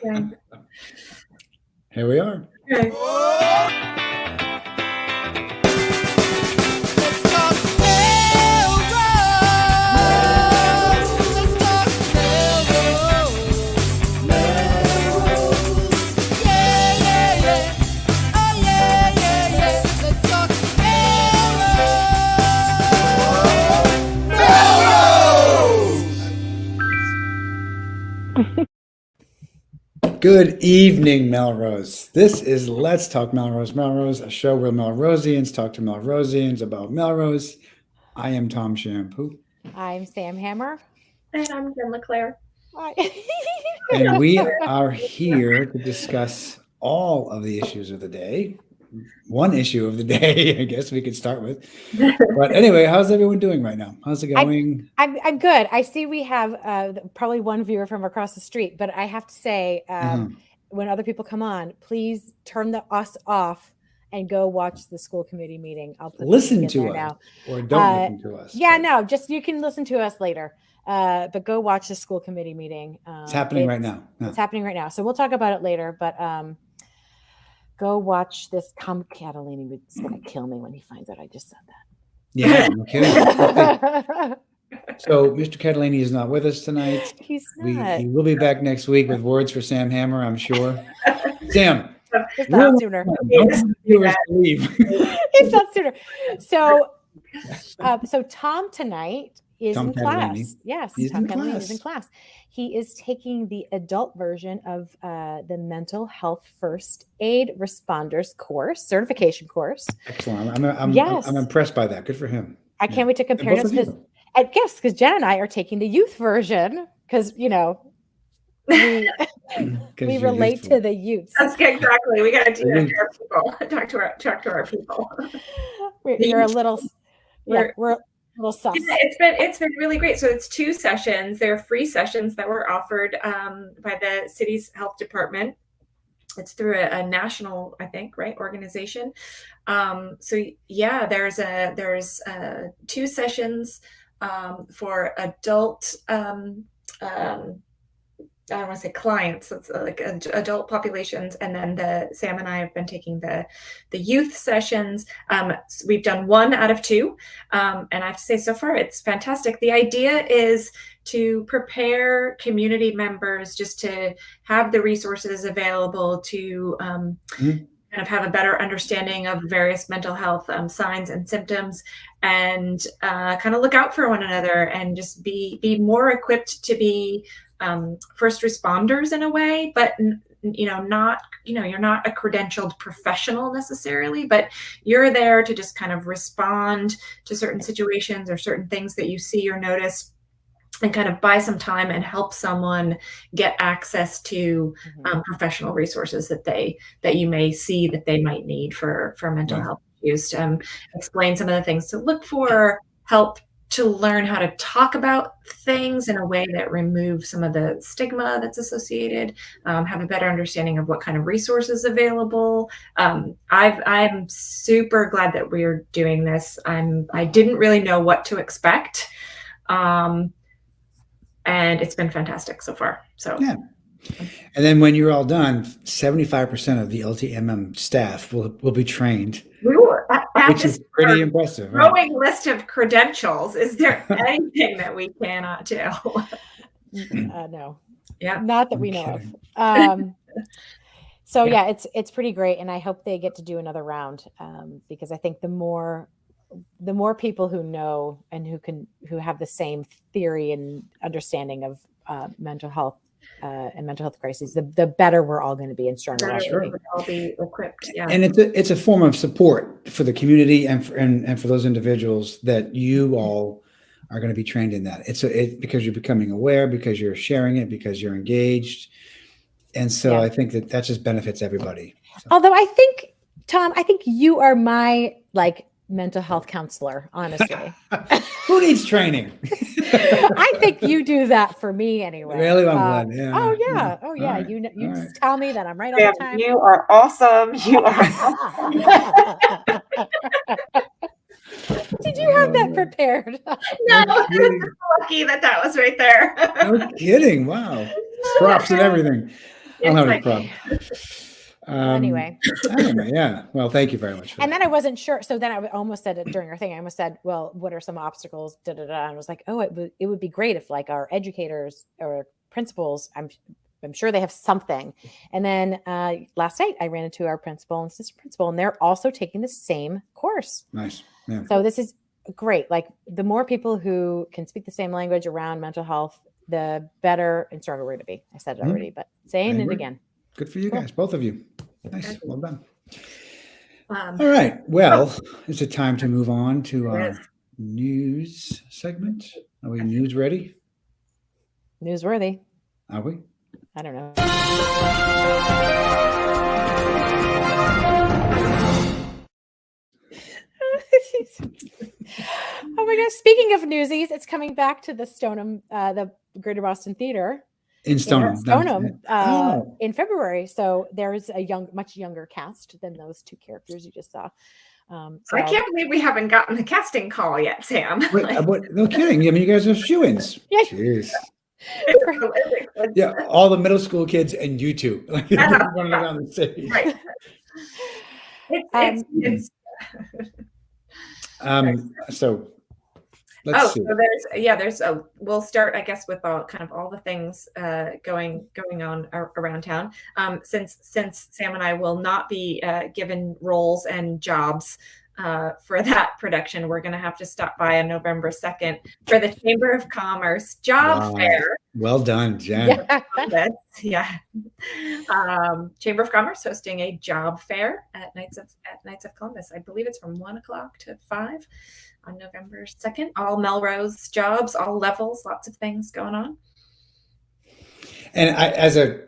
Okay. Here we are. Okay. Good evening, Melrose. This is Let's Talk Melrose. Melrose, a show where Melrosians talk to Melrosians about Melrose. I am Tom Shampoo. I'm Sam Hammer. And I'm Jen LeClaire. And we are here to discuss all of the issues of the day. One issue of the day, I guess we could start with. But anyway, how's everyone doing right now? How's it going? I'm good. I see we have probably one viewer from across the street, but I have to say, when other people come on, please turn us off and go watch the school committee meeting. I'll put listen to us now. Or don't listen to us. Yeah, no, just you can listen to us later. But go watch the school committee meeting. It's happening right now. It's happening right now. So we'll talk about it later, but go watch this. Catalini is going to kill me when he finds out I just said that. Yeah, I'm kidding. So Mr. Catalini is not with us tonight. He's not. He will be back next week with words for Sam Hammer, I'm sure. Sam. If not sooner. If not sooner. So Tom tonight is in class. Yes, Tom Catalini is in class. He is taking the adult version of the Mental Health First Aid Responders course, certification course. Excellent. I'm impressed by that. Good for him. I can't wait to compare notes because Jen and I are taking the youth version because we relate to the youths. That's exactly. We got to do that to our people. Talk to our people. We're a little. Yeah, we're a little sus. Yeah, it's been really great. So it's 2 sessions. They're free sessions that were offered by the city's health department. It's through a national, I think, right, organization. So yeah, there's 2 sessions for adult. I don't want to say clients, it's like adult populations, and then Sam and I have been taking the youth sessions. We've done 1 out of 2, and I have to say so far it's fantastic. The idea is to prepare community members just to have the resources available to kind of have a better understanding of various mental health signs and symptoms, and kind of look out for one another and just be more equipped to be first responders in a way, but you're not a credentialed professional necessarily, but you're there to just kind of respond to certain situations or certain things that you see or notice, and kind of buy some time and help someone get access to professional resources that you may see that they might need for mental health issues. Explain some of the things to look for, help to learn how to talk about things in a way that removes some of the stigma that's associated, have a better understanding of what kind of resources available. I'm super glad that we're doing this. I didn't really know what to expect. And it's been fantastic so far. So yeah. And then when you're all done, 75% of the LTMM staff will be trained. Which is pretty impressive. Growing list of credentials. Is there anything that we cannot do? No. Yeah. Not that we know of. So yeah, it's pretty great, and I hope they get to do another round because I think the more people who know and who have the same theory and understanding of mental health and mental health crises, the better we're all going to be and stronger we'll all be equipped. Yeah. And it's a form of support for the community and for those individuals that you all are going to be trained in that. It's because you're becoming aware, because you're sharing it, because you're engaged. And so I think that just benefits everybody. So. Although I think, Tom, you are my mental health counselor, honestly. Who needs training? I think you do that for me anyway. Really? I'm glad. Yeah. Oh yeah. Oh yeah. Right. You just tell me that I'm right all the time. You are awesome. You are Did you have that prepared? No, I'm lucky that was right there. No kidding. Wow. Props and everything. I don't have any like, problem. Anyway. Anyway, yeah. Well, thank you very much for And that. then I wasn't sure. So then I almost said it during our thing. I almost said, well, what are some obstacles? Da, da, da. And I was like, oh, it would be great if like our educators or principals, I'm sure they have something. And then last night I ran into our principal and assistant principal, and they're also taking the same course. Nice. Yeah. So this is great. Like the more people who can speak the same language around mental health, the better and stronger we're going to be. I said it already, but saying it again. Good for you guys, both of you. Nice. Well done. Um, All right. Well, it's a time to move on to It our is. news segment. Are we news ready? Newsworthy. Are we? I don't know. Oh my gosh. Speaking of Newsies, it's coming back to the Stoneham, the Greater Boston Theater In Stoneham. in February. So there's a much younger cast than those two characters you just saw. I can't believe we haven't gotten the casting call yet, Sam. Wait, no kidding. I mean, you guys are shoo-ins. Yeah. Jeez. Yeah, all the middle school kids and you two. Like, running around the stage. Right. So let's see. So we'll start, I guess, with all the things going on around town. Since Sam and I will not be given roles and jobs for that production, we're going to have to stop by on November 2nd for the Chamber of Commerce job fair. Well done, Jen. Yeah. Chamber of Commerce hosting a job fair at Knights of Columbus. I believe it's from 1:00 to 5 on November 2nd. All Melrose jobs, all levels, lots of things going on. And as a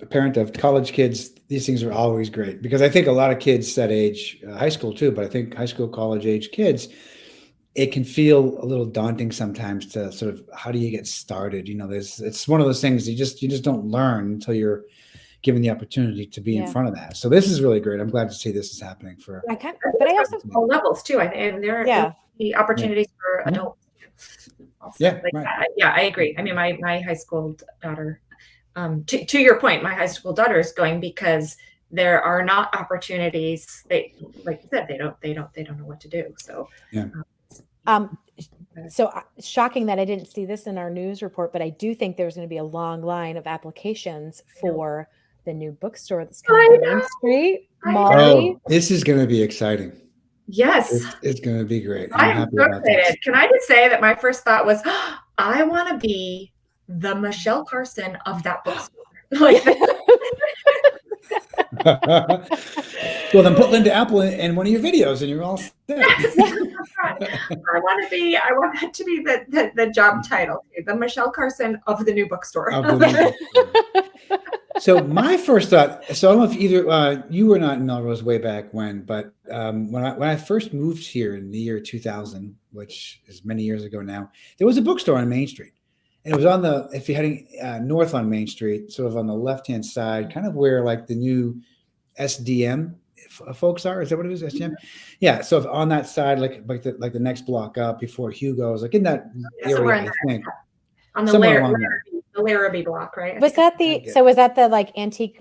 parent of college kids, these things are always great because I think a lot of kids that age, high school too, but I think high school, college age kids, it can feel a little daunting sometimes to sort of, how do you get started? It's one of those things you just don't learn until you're given the opportunity to be in front of that. So this is really great. I'm glad to see this is happening for. But I also all levels too. And there are the opportunities for adults. Also. I agree. I mean, my high school daughter. To your point, my high school daughter is going because there are not opportunities. They, like you said, they don't know what to do. So. Yeah. So shocking that I didn't see this in our news report, but I do think there's going to be a long line of applications for the new bookstore that's coming on Main Street. Molly. Oh, this is going to be exciting. Yes. It's going to be great. I'm so excited. Can I just say that my first thought was, I want to be the Michelle Carson of that bookstore. Well, then put Linda Apple in one of your videos and you're all set. I want that to be the job title, the Michelle Carson of the new bookstore. So my first thought, so I don't know if either you were not in Melrose way back when, but when I first moved here in the year 2000, which is many years ago now, there was a bookstore on Main Street. And it was if you're heading north on Main Street, sort of on the left-hand side, kind of where like the new SDM folks are. Is that what it is? SDM? Yeah. So on that side, like the next block up before Hugo's, like in that area, I think. On the Larrabee block, right? Was that the like antique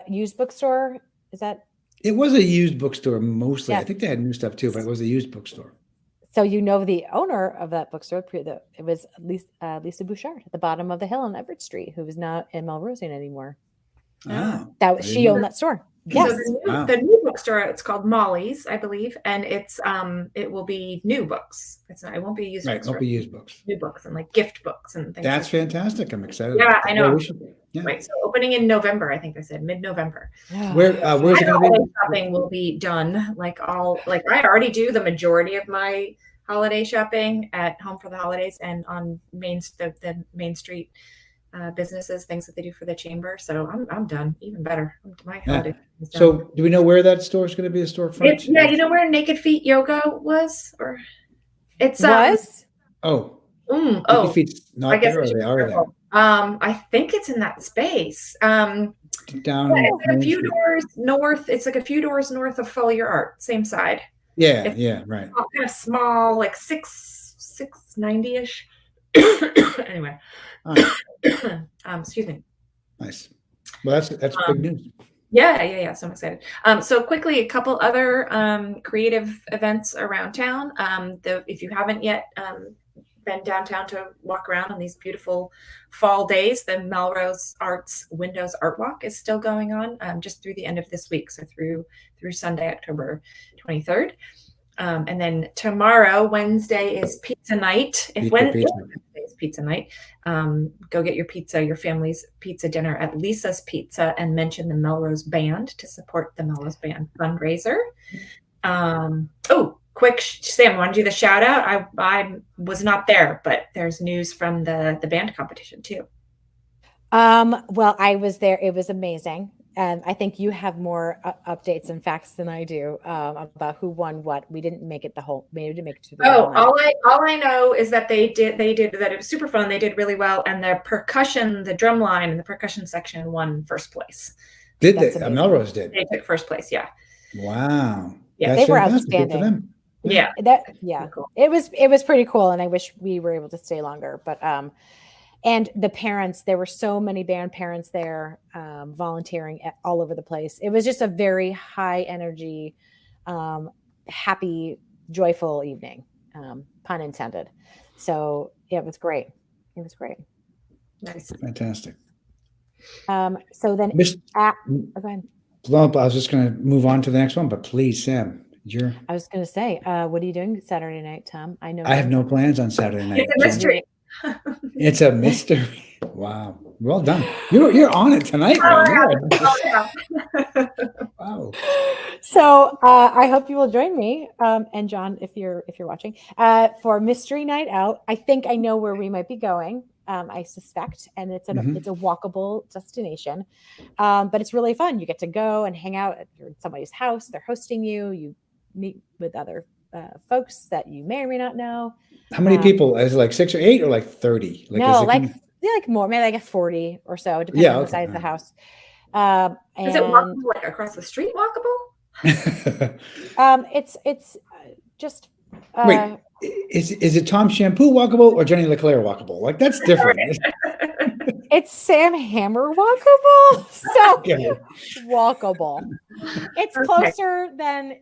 used bookstore? Is that? It was a used bookstore mostly. Yeah. I think they had new stuff too, but it was a used bookstore. So the owner of that bookstore, it was Lisa Bouchard at the bottom of the hill on Everett Street, who was not in Melrose anymore. She owned that store. Yes. So the new bookstore, it's called Molly's, I believe, and it will be new books. It won't be used books. It won't be used books. New books and like gift books and things. That's fantastic. I'm excited. Yeah, I know. Yeah. Right. So opening in November, I think they said mid-November. Where's it going to be? Shopping will be done. I already do the majority of my holiday shopping at Home for the Holidays and on the Main Street businesses, things that they do for the chamber. So I'm done. Even better. My holiday. So do we know where that store is going to be? A storefront? You know where Naked Feet Yoga was, or it's was. Naked Feet's not there, or they are there. I think it's in that space. Down a few doors north. It's like a few doors north of Foliar Art, same side. Yeah, right. Kind of small, like 690-ish. Anyway, excuse me. Nice. Well, that's big news. Yeah. So I'm excited. So quickly, a couple other creative events around town. If you haven't yet been downtown to walk around on these beautiful fall days, the Melrose Arts Windows Art Walk is still going on just through the end of this week, so through Sunday, October 23rd. And then tomorrow, Wednesday, is pizza night. If Wednesday is pizza night, go get your pizza, your family's pizza dinner at Lisa's Pizza, and mention the Melrose Band to support the Melrose Band fundraiser. Quick, Sam, want to do the shout out? I was not there, but there's news from the band competition too. Well, I was there. It was amazing. And I think you have more updates and facts than I do about who won what. We didn't make it to the all I know is that they did that. It was super fun. They did really well, and the drum line and the percussion section won first place. Did they? Melrose did. They took first place. Yeah. Wow. Yeah, they were outstanding. Yeah. Cool. It was pretty cool, and I wish we were able to stay longer, but and the parents, there were so many band parents there volunteering all over the place. It was just a very high energy, happy, joyful evening, pun intended. So yeah, it was great. Nice. Fantastic. So then, go ahead. Well, I was just going to move on to the next one, but please, Sam, I was going to say, what are you doing Saturday night, Tom? I know I have no plans on Saturday night. It's a mystery. It's a mystery. Wow. Well done. You're on it tonight. Wow. So I hope you will join me and John, if you're watching, for Mystery Night Out. I think I know where we might be going. I suspect, and it's a walkable destination, but it's really fun. You get to go and hang out at somebody's house. They're hosting you. You meet with other folks that you may or may not know. How many people? Is it like 6 or 8 or like 30? Like more, maybe like 40 or so, depending on the size of the house. Is it walkable, like across the street walkable? It's just wait. Is it Tom Shampoo walkable or Jenny LeClaire walkable? Like that's different. It's Sam Hammer walkable. So walkable. It's closer than.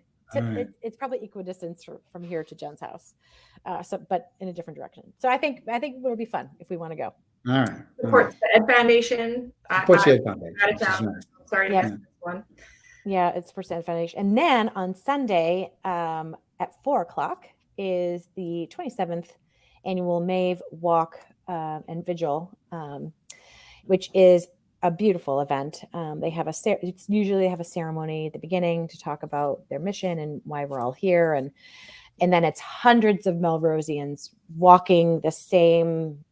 It's probably equidistant from here to Jen's house, but in a different direction. So I think it'll be fun if we want to go. All right. Supports the Ed Foundation. Supports the Ed Foundation. Sorry to miss this one. Yeah, it's for Ed Foundation. And then on Sunday at 4:00 is the 27th annual Mave Walk and Vigil, which is a beautiful event. They have usually have a ceremony at the beginning to talk about their mission and why we're all here, and then it's hundreds of Melrosians walking the same,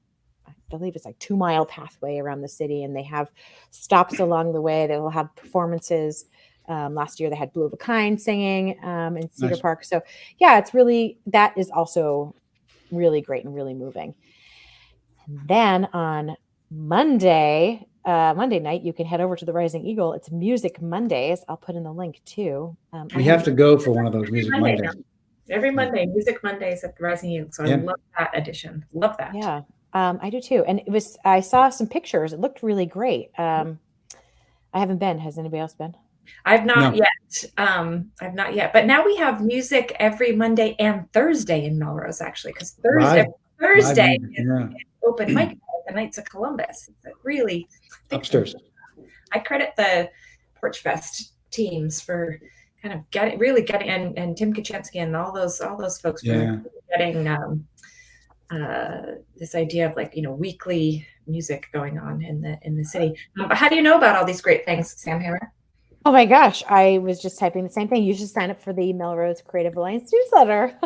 I believe it's like 2-mile pathway around the city, and they have stops along the way. They will have performances. Last year they had Blue of a Kind singing in Cedar Park. So yeah, that is also really great and really moving. And then on Monday night, you can head over to the Rising Eagle. It's Music Mondays. I'll put in the link too. We have to go for one of those Music Mondays. Every Monday, Music Mondays at the Rising Eagle. So I love that edition. Love that. Yeah, I do too. And I saw some pictures. It looked really great. I haven't been. Has anybody else been? I've not yet. I've not yet. But now we have music every Monday and Thursday in Melrose, actually, because Thursday is open mic at the Knights of Columbus. It's really upstairs. I credit the Porch Fest teams for kind of getting and Tim Kaczynski and all those folks for getting this idea of weekly music going on in the city. But how do you know about all these great things, Sam Hammer? Oh my gosh, I was just typing the same thing. You should sign up for the Melrose Creative Alliance newsletter.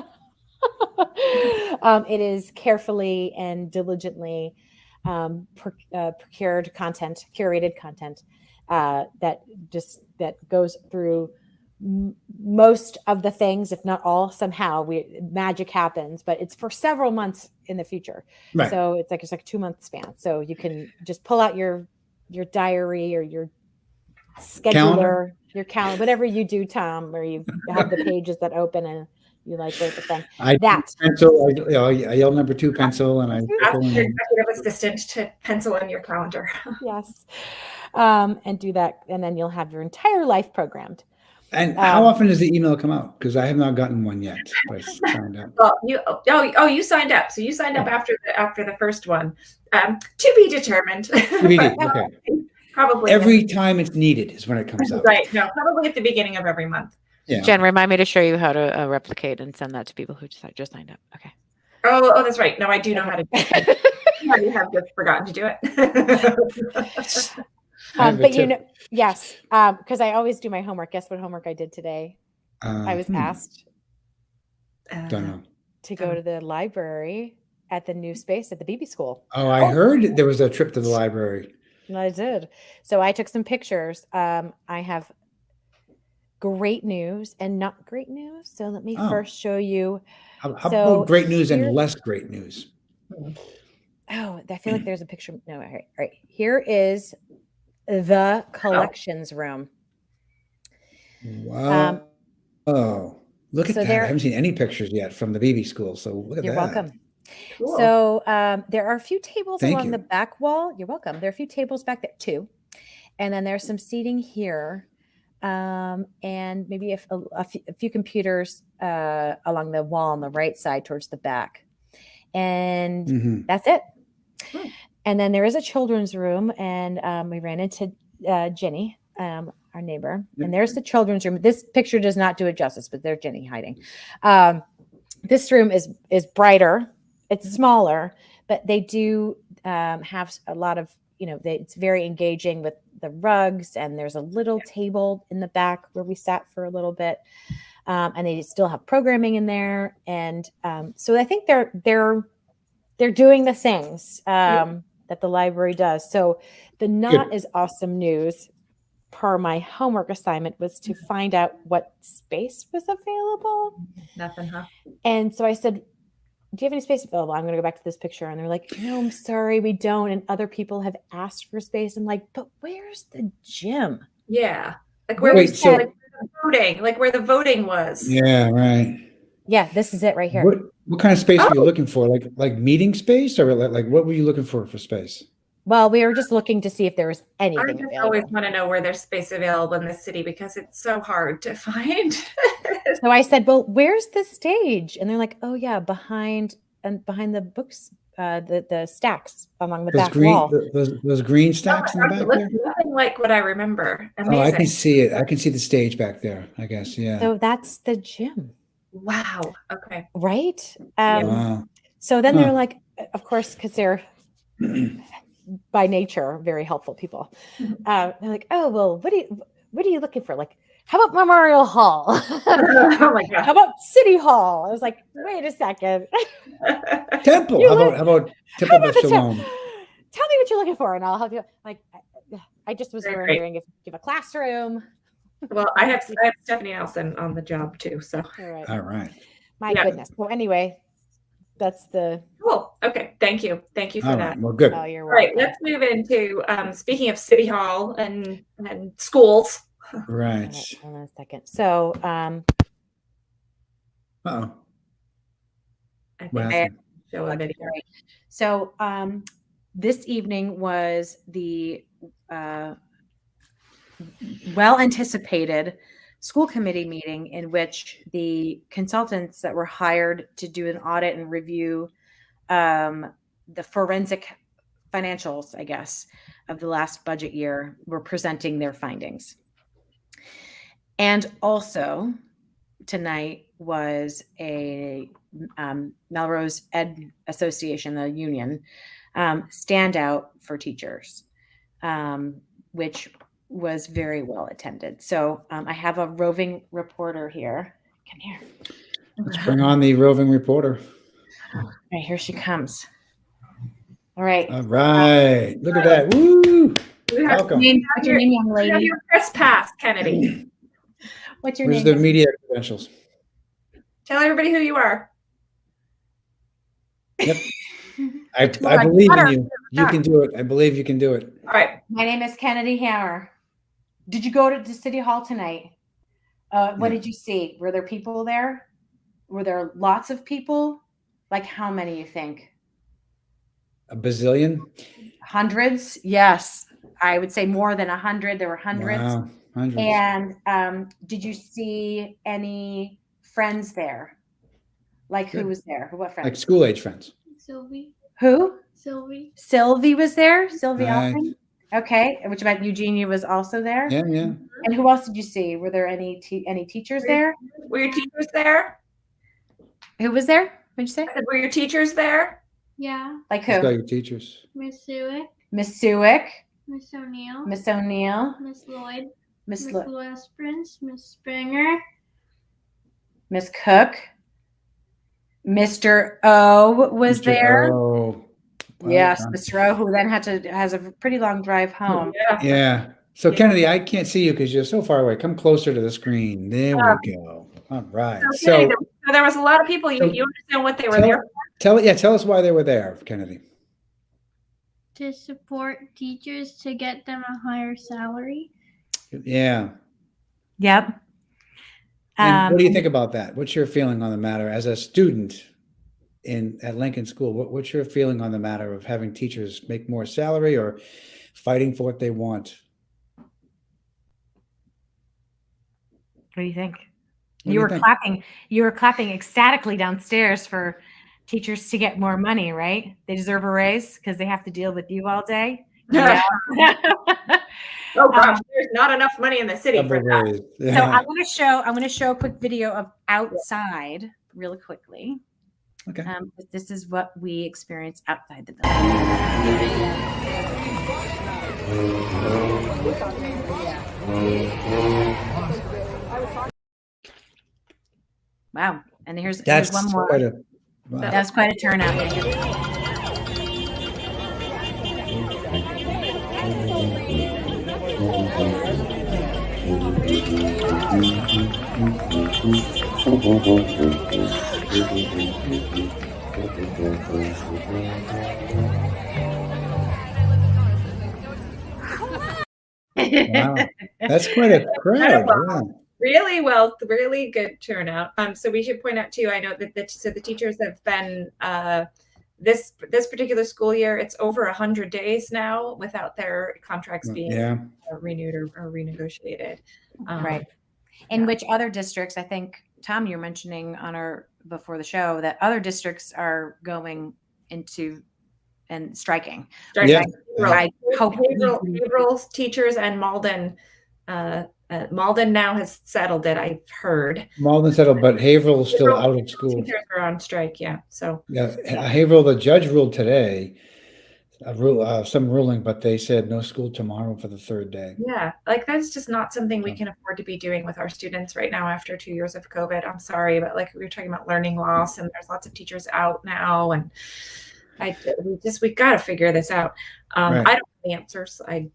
It is carefully and diligently curated content that goes through most of the things, if not all. Somehow magic happens, but it's for several months in the future. Right. So it's like a 2-month span. So you can just pull out your diary or your scheduler, your calendar, whatever you do, Tom, where you have the pages that open and You like write the thing. I That. pencil. I yell number 2 pencil, and I Ask circle your in. executive assistant to pencil in your calendar. Yes. And do that. And then you'll have your entire life programmed. And how often does the email come out? Because I have not gotten one yet. But I signed up. Well, you signed up. So you signed up after the first one. To be determined. TBD. Okay. Probably Every time it's needed is when it comes out. right. No, probably at the beginning of every month. Yeah. Jen, remind me to show you how to replicate and send that to people who just signed up. Okay. Oh, that's right. No, I do know how to do it. I have just forgotten to do it. But you know, yes, because I always do my homework. Guess what homework I did today? I was asked Don't know. to go to the library at the new space at the BB school. Oh, I heard there was a trip to the library. I did. So I took some pictures. I have great news and not great news. So let me first show you. How about great news and less great news? Oh, I feel like there's a picture. No, all right. Here is the collections room. Wow. Look at that. I haven't seen any pictures yet from the BB school. So look at that. You're welcome. Cool. So there are a few tables along the back wall. You're welcome. There are a few tables back there too. And then there's some seating here. And maybe a few computers along the wall on the right side towards the back. And that's it. And then there is a children's room. And we ran into Jenny, our neighbor. And there's the children's room. This picture does not do it justice, but there's Jenny hiding. This room is brighter. It's smaller, but they do have a lot of, it's very engaging with the rugs, and there's a little table in the back where we sat for a little bit, and they still have programming in there. And so I think they're doing the things that the library does. So the not as awesome news per my homework assignment was to find out what space was available. Nothing, huh? And so I said, do you have any space available? I'm going to go back to this picture. And they're like, no, I'm sorry, we don't. And other people have asked for space. I'm like, but where's the gym? Yeah. Like where we said, like the voting, like where the voting was. Yeah, right. Yeah, this is it right here. What kind of space were you looking for? Like meeting space, or like what were you looking for space? Well, we were just looking to see if there was anything available. I always want to know where there's space available in this city because it's so hard to find. So I said, well, where's the stage? And they're like, oh yeah, behind the books, the stacks along the back wall. Those green stacks in the back there? Nothing like what I remember. Amazing. Oh, I can see it. I can see the stage back there, I guess. Yeah. So that's the gym. Wow. Okay. Right. Wow. So then they're like, of course, because they're by nature very helpful people. They're like, oh well, what are you looking for? Like, how about Memorial Hall? Oh my God. How about City Hall? I was like, wait a second. Temple. How about Temple Beth Shalom? Tell me what you're looking for, and I'll help you. Like, I just was wondering if you have a classroom. Well, I have Stephanie Nelson on the job too. So all right. My goodness. So anyway, that's the cool. Okay. Thank you for that. Right. Well, good. Oh, you're welcome. Right. welcome. Let's move into speaking of City Hall and schools. Right. Hold on a second. So Uh-oh. I think I show a video. So this evening was the well-anticipated school committee meeting in which the consultants that were hired to do an audit and review the forensic financials, I guess, of the last budget year were presenting their findings. And also tonight was a Melrose Ed Association, the union, standout for teachers, which was very well attended. So I have a roving reporter here. Come here. Let's bring on the roving reporter. All right, here she comes. All right. All right. Look at that. Woo! Welcome. What's your name, young lady? You have your press pass, Kennedy. What's your Where's name? the media credentials? Tell everybody who you are. Yep. I believe in you. You can do it. I believe you can do it. All right. My name is Kennedy Hammer. Did you go to the City Hall tonight? What did you see? Were there people there? were there lots of people? Like how many you think? A bazillion? Hundreds? Yes. I would say more than 100. There were hundreds. Wow, hundreds. And did you see any friends there? Like who Good. was there? What Like friends? school age friends. Sylvie. Who? Sylvie. Sylvie was there. Sylvie Right. Alpin. Okay. Which about Eugenia was also there. Yeah, yeah. And who else did you see? Were there any teachers there? Were your teachers there? Who was there? What'd you say? I said, were your teachers there? Yeah. Like Let's go, who? your teachers. Miss Sewick. Miss Sewick, Miss O'Neill. Miss O'Neill, Miss Lloyd. Miss Miss Lo- Louis Prince. Miss Springer. Miss Cook, Mr. O was Mr. there. Oh, well Yes, done. Mr. O, who then has a pretty long drive home. Yeah. Yeah. So Kennedy, I can't see you because you're so far away. Come closer to the screen. There we go. All right. So, Kennedy, So there was a lot of people. You, so you understand what they were tell, there for? tell us why they were there, Kennedy. To support teachers to get them a higher salary. Yeah. Yep. And what do you think about that? What's your feeling on the matter as a student at Lincoln School? What's your feeling on the matter of having teachers make more salary or fighting for what they want? What do you think? What do You you were think? clapping. You were clapping ecstatically downstairs for teachers to get more money, right? They deserve a raise because they have to deal with you all day. Yeah. Oh gosh, there's not enough money in the city Double for that. raise. So Yeah. I'm going to show a quick video of outside really quickly. Okay. This is what we experience outside the building. Wow. And here's one more. Wow. That's quite a turnout. Wow. That's quite a crowd. Yeah. Really good turnout. So we should point out too, I know that the teachers have been this particular school year, it's over 100 days now without their contracts being renewed or renegotiated. Right. In which other districts, I think, Tom, you're mentioning before the show that other districts are going into and striking. Yeah. I hope Haverhill's teachers and Malden. Malden now has settled it, I've heard. Malden settled, but Haverhill is still out of school. Teachers are on strike, yeah. So yeah, Haverhill, the judge ruled today, some ruling, but they said no school tomorrow for the third day. Yeah, like that's just not something we can afford to be doing with our students right now after 2 years of COVID. I'm sorry, but like we were talking about learning loss, and there's lots of teachers out now, and we got to figure this out. Right. I don't know the answers. I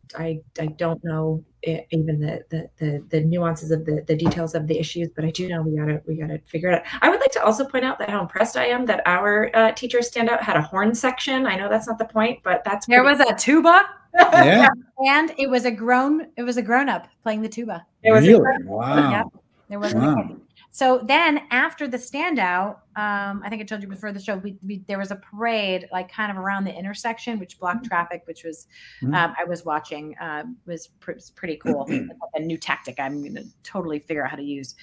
don't know even the nuances of the details of the issues, but I do know we gotta figure it out. I would like to also point out that how impressed I am that our teachers standout had a horn section. I know that's not the point, but there was a tuba. Yeah. And it was a grown up playing the tuba. It was really? Wow. Yep. There wasn't a kid. So then after the standout, I think I told you before the show, there was a parade like kind of around the intersection, which blocked traffic, which was, I was watching, was pretty cool. It's like a new tactic I'm going to totally figure out how to use.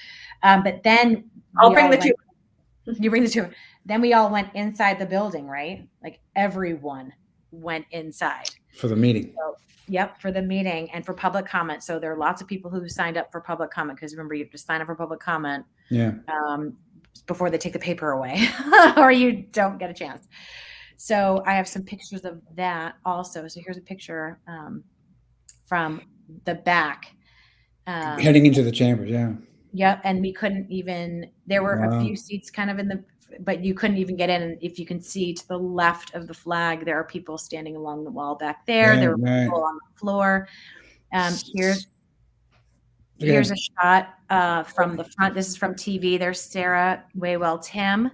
But then I'll bring the tuba. You bring the tuba. Then we all went inside the building, right? Like everyone went inside. For the meeting. So, yep, for the meeting and for public comment. So there are lots of people who signed up for public comment because remember, you have to sign up for public comment before they take the paper away or you don't get a chance. So I have some pictures of that also. So here's a picture from the back. Heading into the chambers, yeah. Yep, and we couldn't even, there were a few seats kind of but you couldn't even get in. And if you can see to the left of the flag, there are people standing along the wall back there. There were people on the floor. Here's a shot from the front. This is from TV. There's Sarah Waywell Tim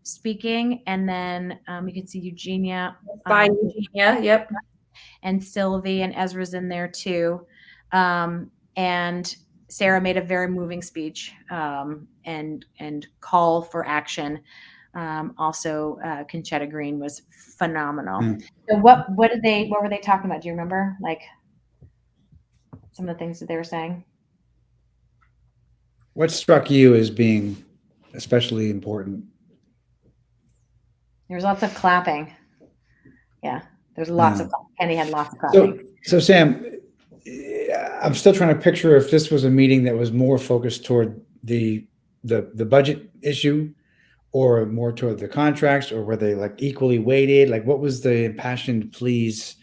speaking. And then you can see Eugenia. By Eugenia, yep. And Sylvie and Ezra's in there too. And Sarah made a very moving speech, and call for action. Also, Conchetta Green was phenomenal. Mm. So what were they talking about? Do you remember, like, some of the things that they were saying? What struck you as being especially important? There was lots of clapping. Yeah, there's lots of Kenny had lots of So, clapping. so Sam, I'm still trying to picture if this was a meeting that was more focused toward the budget issue, or more toward the contracts, or were they like equally weighted? Like, what was the impassioned pleas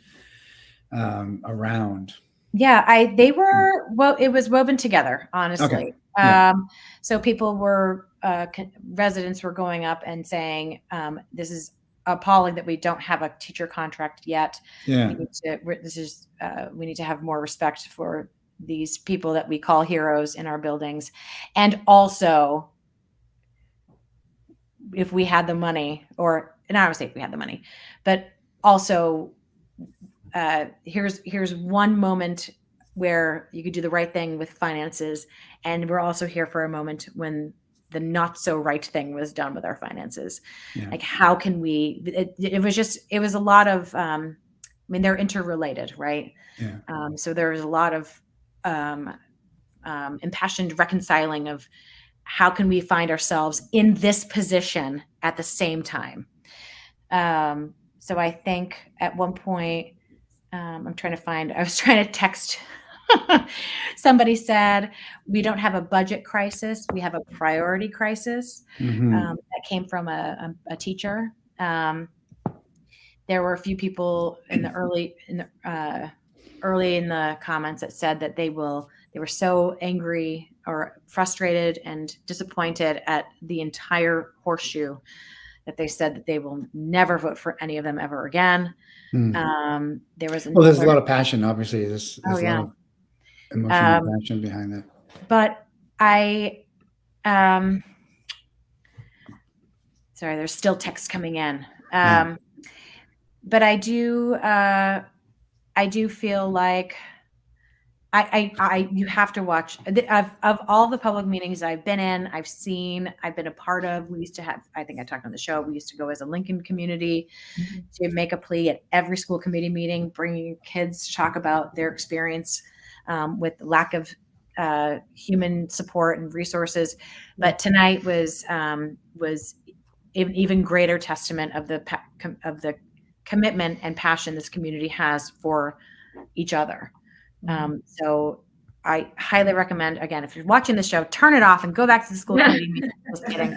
around? Yeah, they were, well, it was woven together, honestly. Okay. Yeah. So people were, residents were going up and saying, this is appalling that we don't have a teacher contract yet. Yeah. We need to have more respect for these people that we call heroes in our buildings. And also, if we had the money, and I don't say if we had the money, but also, here's one moment where you could do the right thing with finances, and we're also here for a moment when the not so right thing was done with our finances. Yeah. Like, how can we? It was a lot of. I mean, they're interrelated, right? Yeah. So there was a lot of impassioned reconciling of how can we find ourselves in this position at the same time. So I think at one point, I was trying to text. Somebody said, we don't have a budget crisis. We have a priority crisis. Mhm. That came from a teacher. There were a few people early in the comments that said that they were so angry or frustrated and disappointed at the entire horseshoe that they said that they will never vote for any of them ever again. There's a lot of passion, obviously. There's a lot of emotional passion behind that. But sorry, there's still text coming in. But I do feel like you have to watch of all the public meetings I've been in, I've been a part of. We used to have, I think I talked on the show, we used to go as a Lincoln community to make a plea at every school committee meeting, bringing kids to talk about their experience with lack of human support and resources. But tonight was an even greater testament of the commitment and passion this community has for each other. So I highly recommend, again, if you're watching the show, turn it off and go back to the school committee meeting. Just kidding.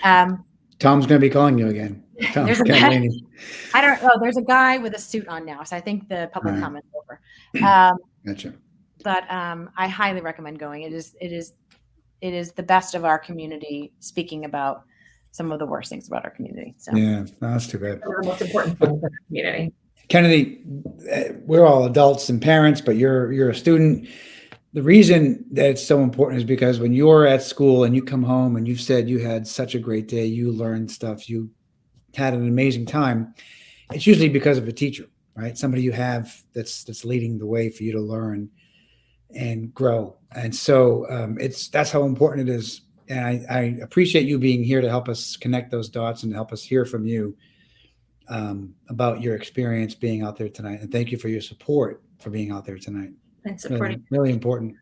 Tom's going to be calling you again. Tom, there's a guy with a suit on now, so I think the public comment's over. Gotcha. But I highly recommend going. It is the best of our community speaking about some of the worst things about our community. So yeah, no, that's too bad. One of the most important things in the community. Kennedy, we're all adults and parents, but you're a student. The reason that it's so important is because when you're at school and you come home and you've said you had such a great day, you learned stuff, you had an amazing time, it's usually because of a teacher, right? Somebody you have that's leading the way for you to learn and grow. And so that's how important it is. And I appreciate you being here to help us connect those dots and help us hear from you about your experience being out there tonight. And thank you for your support for being out there tonight. And supporting. Really important.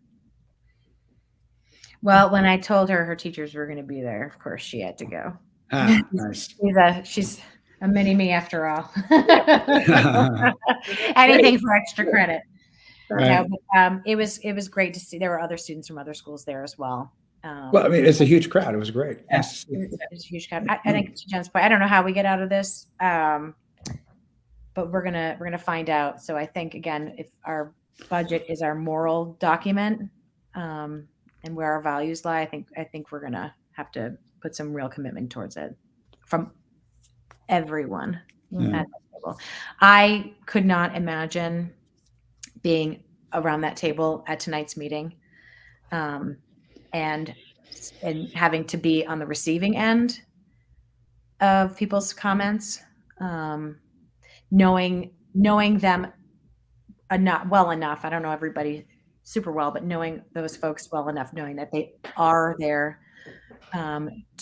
Well, when I told her teachers were going to be there, of course she had to go. Nice. She's a mini me after all. Anything for extra credit. Right. But, it was great to see. There were other students from other schools there as well. Well, I mean, it's a huge crowd. It was great. Yeah, it's a huge crowd. I think to Jen's point, I don't know how we get out of this, but we're gonna find out. So I think, again, if our budget is our moral document, and where our values lie, I think we're gonna have to put some real commitment towards it from everyone at the table. I could not imagine being around that table at tonight's meeting, and having to be on the receiving end of people's comments, knowing them well enough. I don't know everybody's super well, but knowing those folks well enough, knowing that they are there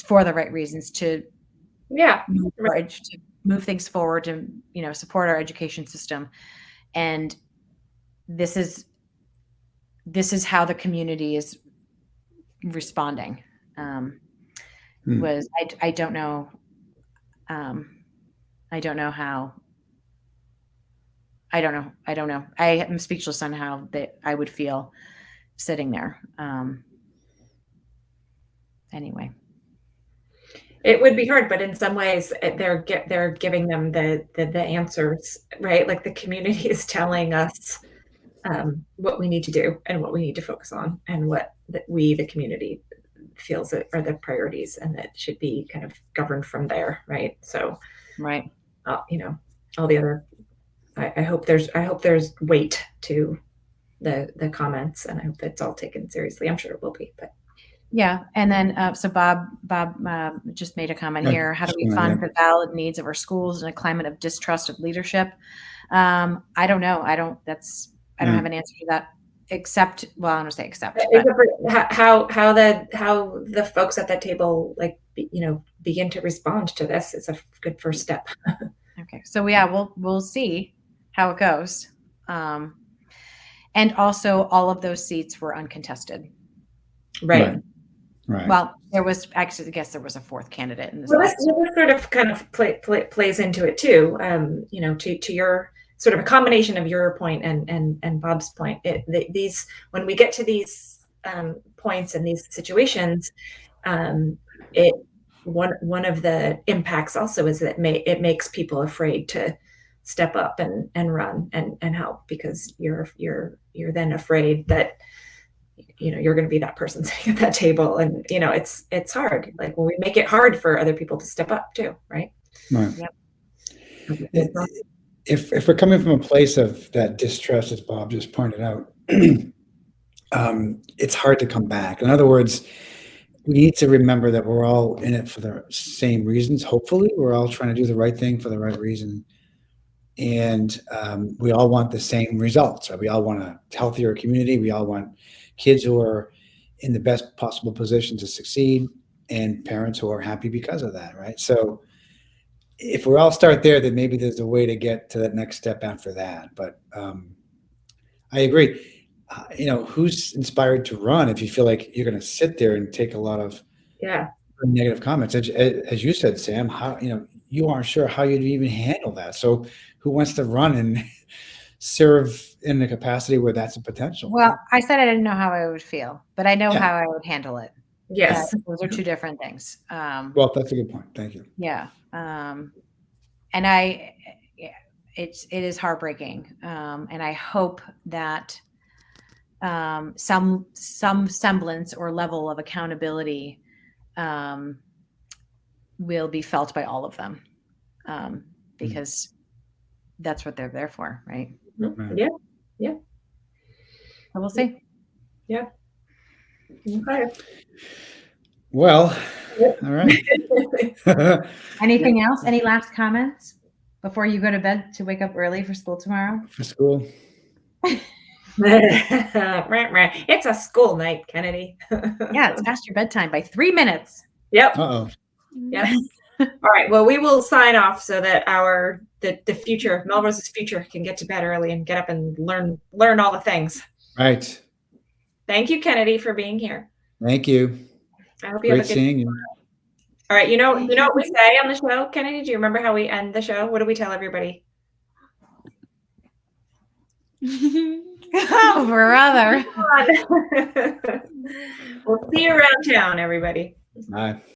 for the right reasons to Yeah. to move things forward and, you know, support our education system. And this is how the community is responding. Was I don't know. I don't know how. I don't know. I am speechless on how that I would feel sitting there. Anyway, it would be hard, but in some ways they're giving them the answers, right? Like the community is telling us what we need to do and what we need to focus on, and what we, the community, feels that are the priorities, and that should be kind of governed from there, right? So, right. You know, all the other. I hope there's weight to the comments, and I hope it's all taken seriously. I'm sure it will be, but. Yeah, and then so Bob just made a comment here. How do we fund the valid needs of our schools in a climate of distrust of leadership? I don't know. I don't have an answer to that. Except, well, I don't say except. But. How the folks at that table, like, you know, begin to respond to this is a good first step. Okay, so yeah, we'll see how it goes. And also, all of those seats were uncontested. Right. Well, there was actually, I guess there was a fourth candidate in this. Well, this sort of kind of plays into it too. You know, to your sort of a combination of your point and Bob's point. These, when we get to these points and these situations, one of the impacts also is that it makes people afraid to step up and run and help, because you're then afraid that, you know, you're going to be that person sitting at that table, and, you know, it's hard. Like, when we make it hard for other people to step up too, right? Right. Yep. If we're coming from a place of that distrust, as Bob just pointed out, it's hard to come back. In other words, we need to remember that we're all in it for the same reasons. Hopefully, we're all trying to do the right thing for the right reason. And we all want the same results. Right? We all want a healthier community. We all want kids who are in the best possible position to succeed, and parents who are happy because of that, right? So if we all start there, then maybe there's a way to get to that next step after that. But I agree. You know, who's inspired to run if you feel like you're going to sit there and take a lot of negative comments? As you said, Sam, how, you know, you aren't sure how you'd even handle that. So who wants to run and serve in the capacity where that's a potential? Well, I said I didn't know how I would feel, but I know how I would handle it. Yes. Those are two different things. Well, that's a good point. Thank you. Yeah. And it is heartbreaking. And I hope that some semblance or level of accountability will be felt by all of them, because that's what they're there for, right? Mm-hmm. Yeah. So we'll see. Yeah. Okay. Well, all right. Anything else? Any last comments before you go to bed to wake up early for school tomorrow? For school. It's a school night, Kennedy. Yeah, it's past your bedtime by 3 minutes. Yep. Uh-oh. Yep. All right. Well, we will sign off so that the future, Melrose's future, can get to bed early and get up and learn all the things. Right. Thank you, Kennedy, for being here. Thank you. I hope you Great have a good. seeing you. All right. You know what we say on the show, Kennedy? Do you remember how we end the show? What do we tell everybody? Oh, brother. We'll see you around town, everybody. Bye.